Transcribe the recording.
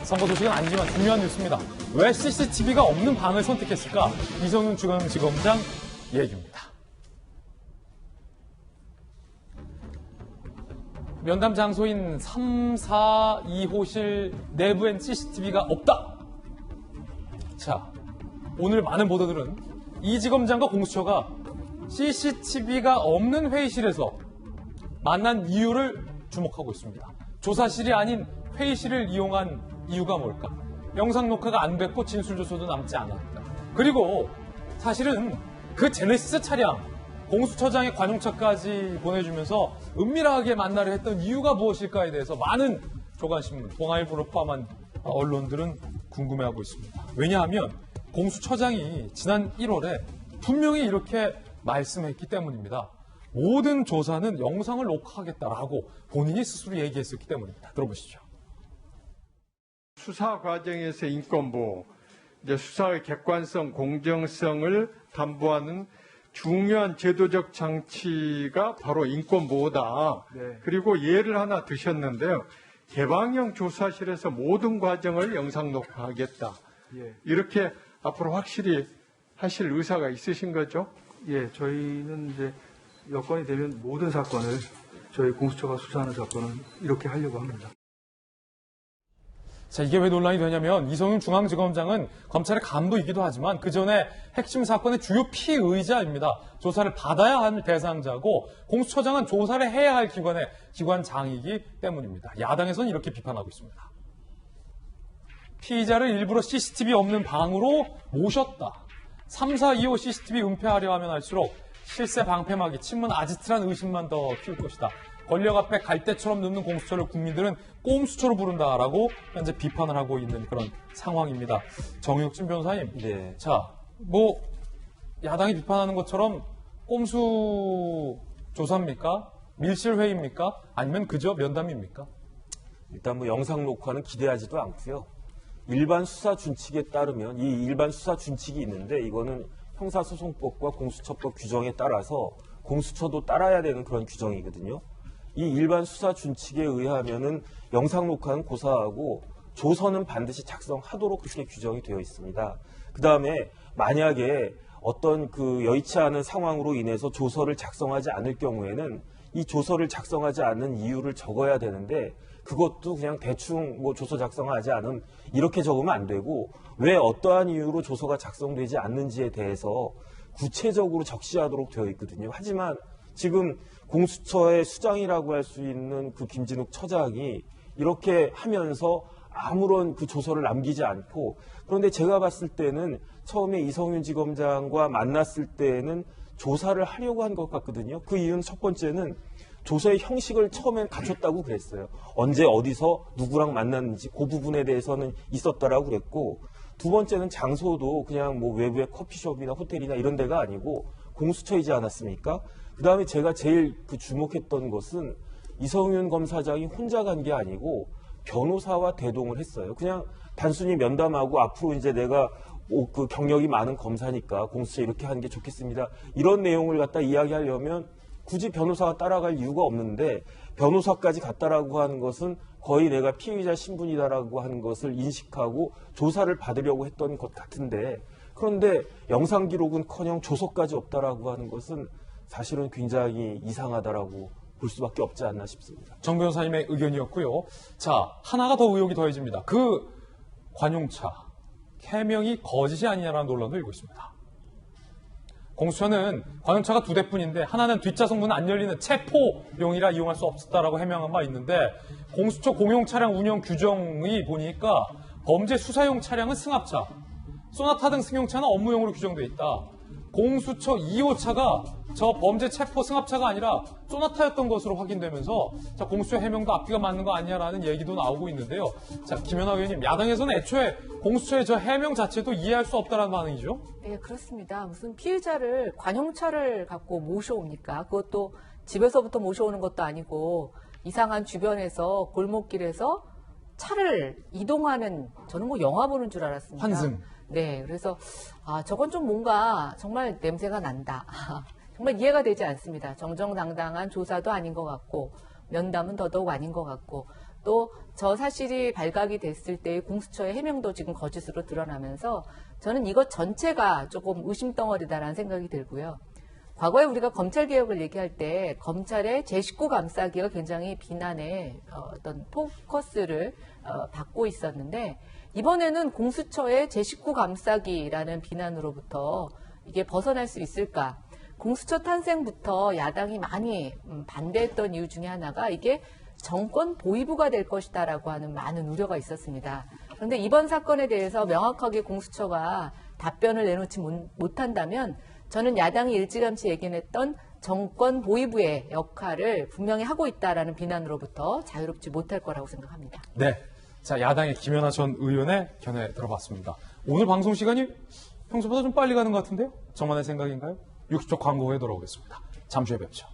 선거 소식은 아니지만 중요한 뉴스입니다. 왜 CCTV가 없는 방을 선택했을까? 이성윤 중앙지검장 얘기입니다. 면담 장소인 342호실 내부엔 CCTV가 없다. 자, 오늘 많은 보도들은 이 지검장과 공수처가 CCTV가 없는 회의실에서 만난 이유를 주목하고 있습니다. 조사실이 아닌 회의실을 이용한 이유가 뭘까? 영상 녹화가 안 됐고 진술 조서도 남지 않았다. 그리고 사실은 그 제네시스 차량 공수처장의 관용차까지 보내주면서 은밀하게 만나려 했던 이유가 무엇일까에 대해서 많은 조간신문, 동아일보를 포함한 언론들은 궁금해하고 있습니다. 왜냐하면 공수처장이 지난 1월에 분명히 이렇게 말씀했기 때문입니다. 모든 조사는 영상을 녹화하겠다라고 본인이 스스로 얘기했었기 때문입니다. 들어보시죠. 수사 과정에서 인권보호, 이제 수사의 객관성, 공정성을 담보하는 중요한 제도적 장치가 바로 인권보호다. 네. 그리고 예를 하나 드셨는데요. 개방형 조사실에서 모든 과정을 영상 녹화하겠다. 예. 이렇게 앞으로 확실히 하실 의사가 있으신 거죠? 예, 저희는 이제 여건이 되면 모든 사건을 저희 공수처가 수사하는 사건은 이렇게 하려고 합니다. 자, 이게 왜 논란이 되냐면 이성윤 중앙지검장은 검찰의 간부이기도 하지만 그 전에 핵심 사건의 주요 피의자입니다. 조사를 받아야 할 대상자고 공수처장은 조사를 해야 할 기관의 기관장이기 때문입니다. 야당에서는 이렇게 비판하고 있습니다. 피의자를 일부러 CCTV 없는 방으로 모셨다. 342호 CCTV 은폐하려 하면 할수록 실세 방패막이 친문 아지트란 의심만 더 키울 것이다. 권력 앞에 갈대처럼 눕는 공수처를 국민들은 꼼수처로 부른다라고 현재 비판을 하고 있는 그런 상황입니다. 정혁진 변호사님, 네. 자, 야당이 비판하는 것처럼 꼼수 조사입니까? 밀실 회의입니까? 아니면 그저 면담입니까? 일단 영상 녹화는 기대하지도 않고요. 일반 수사 준칙에 따르면 이 일반 수사 준칙이 있는데 이거는 형사소송법과 공수처법 규정에 따라서 공수처도 따라야 되는 그런 규정이거든요. 이 일반 수사 준칙에 의하면은 영상 녹화는 고사하고 조서는 반드시 작성하도록 그렇게 규정이 되어 있습니다. 그 다음에 만약에 어떤 여의치 않은 상황으로 인해서 조서를 작성하지 않을 경우에는 이 조서를 작성하지 않는 이유를 적어야 되는데 그것도 그냥 대충 조서 작성하지 않음 이렇게 적으면 안 되고 왜 어떠한 이유로 조서가 작성되지 않는지에 대해서 구체적으로 적시하도록 되어 있거든요. 하지만 지금 공수처의 수장이라고 할 수 있는 김진욱 처장이 이렇게 하면서 아무런 조서를 남기지 않고 그런데 제가 봤을 때는 처음에 이성윤 지검장과 만났을 때는 조사를 하려고 한 것 같거든요. 그 이유는 첫 번째는 조서의 형식을 처음엔 갖췄다고 그랬어요. 언제 어디서 누구랑 만났는지 그 부분에 대해서는 있었다라고 그랬고 두 번째는 장소도 그냥 외부의 커피숍이나 호텔이나 이런 데가 아니고 공수처이지 않았습니까? 그 다음에 제가 제일 주목했던 것은 이성윤 검사장이 혼자 간 게 아니고 변호사와 대동을 했어요. 그냥 단순히 면담하고 앞으로 이제 내가 경력이 많은 검사니까 공수처 이렇게 하는 게 좋겠습니다. 이런 내용을 갖다 이야기하려면 굳이 변호사가 따라갈 이유가 없는데 변호사까지 갔다라고 하는 것은 거의 내가 피의자 신분이다라고 하는 것을 인식하고 조사를 받으려고 했던 것 같은데 그런데 영상 기록은커녕 조서까지 없다라고 하는 것은 사실은 굉장히 이상하다라고 볼 수밖에 없지 않나 싶습니다. 정 변호사님의 의견이었고요. 자, 하나가 더 의혹이 더해집니다. 그 관용차, 해명이 거짓이 아니냐라는 논란도 일고 있습니다. 공수처는 관용차가 2대뿐인데 하나는 뒷좌석 문 안 열리는 체포용이라 이용할 수 없었다라고 해명한 바 있는데 공수처 공용 차량 운영 규정이 보니까 범죄 수사용 차량은 승합차, 소나타 등 승용차는 업무용으로 규정되어 있다. 공수처 2호차가 저 범죄 체포 승합차가 아니라 소나타였던 것으로 확인되면서 자, 공수처 해명도 앞뒤가 맞는 거 아니냐라는 얘기도 나오고 있는데요. 자, 김연아 의원님, 야당에서는 애초에 공수처의 저 해명 자체도 이해할 수 없다는 반응이죠? 네, 그렇습니다. 무슨 피의자를 관용차를 갖고 모셔옵니까? 그것도 집에서부터 모셔오는 것도 아니고 이상한 주변에서 골목길에서 차를 이동하는 저는 영화 보는 줄 알았습니다. 환승. 네, 그래서 저건 좀 뭔가 정말 냄새가 난다. 정말 이해가 되지 않습니다. 정정당당한 조사도 아닌 것 같고 면담은 더더욱 아닌 것 같고 또 저 사실이 발각이 됐을 때의 공수처의 해명도 지금 거짓으로 드러나면서 저는 이것 전체가 조금 의심덩어리다라는 생각이 들고요. 과거에 우리가 검찰개혁을 얘기할 때 검찰의 제19 감싸기가 굉장히 비난의 어떤 포커스를 받고 있었는데 이번에는 공수처의 제19 감싸기라는 비난으로부터 이게 벗어날 수 있을까? 공수처 탄생부터 야당이 많이 반대했던 이유 중에 하나가 이게 정권 보위부가 될 것이다라고 하는 많은 우려가 있었습니다. 그런데 이번 사건에 대해서 명확하게 공수처가 답변을 내놓지 못한다면 저는 야당이 일찌감치 예견했던 정권 보위부의 역할을 분명히 하고 있다라는 비난으로부터 자유롭지 못할 거라고 생각합니다. 네. 자, 야당의 김연아 전 의원의 견해 들어봤습니다. 오늘 방송 시간이 평소보다 좀 빨리 가는 것 같은데요? 저만의 생각인가요? 60초 광고 후에 돌아오겠습니다. 잠시 후에 뵙죠.